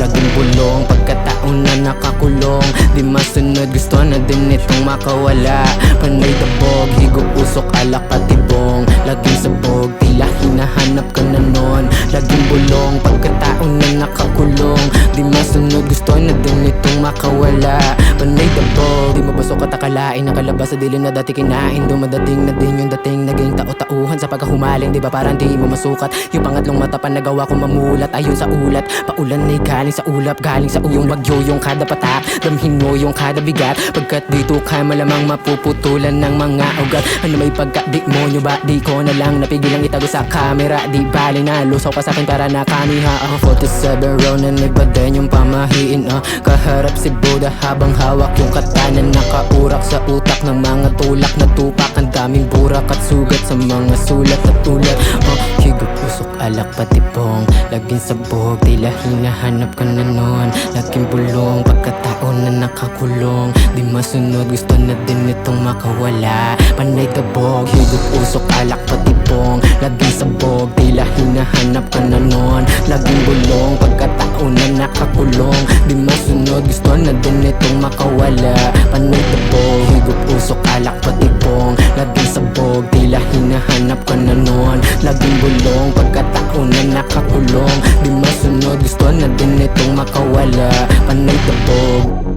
laging bulong, pagkataon na nakakulong. Di masunod, gusto na din itong makawala. Panay dabog, higop, usok, alak at tibong. Laging sabog, tila hinahanap ka na nun. Laging bulong, pagkataon na nakakulong. Di masunod, gusto na din itong makawala. Panay dabog, di mabasok at akalain. Nakalabas sa dilim na dati kinain. Dumadating na din yung dating naging tao-tauhan sa pagkahumaling. Di ba parang di mo masukat yung pangatlong mata pa nagawa ko mamulat. Ayon sa ulat, paulan ay galing sa ulap, galing sa uyong bagyo yung kada patak. Damhin mo yung kada bigat, pagkat dito ka malamang mapuputulan ng mga ugat. Ano may pagka-di mo nyo ba? Di ko na lang napigilang itago sa camera. Di bali na lusaw ka sa'kin para nakaniha. 47 Ronin, iba din yung pamahiin. Kaharap si Buddha habang hawak yung katana. Nakaurak sa utak ng mga tulak na tupak. Ang daming burak at sugat sa mga sulat at ulat. Higop, usok, alak, patibong. Laging sabog, tila hinahanap ka na nun. Laging bulong, pagkataon na nakakulong. Di masunod, gusto na din itong makawala. Panay dabog, higop, usok, alak, patibong. Laging sabog, tila hinahanap ka na nun. Laging bulong, pagkataon na nakakulong. Di masunod, gusto na din itong makawala. Panay dabog, higop, usok, alak, patibong. Laging sabog, tila hinahanap ka na nun. Laging bulong, pagkataon na nakakulong. Di masunod, gusto na din itong makawala. Panay dabog.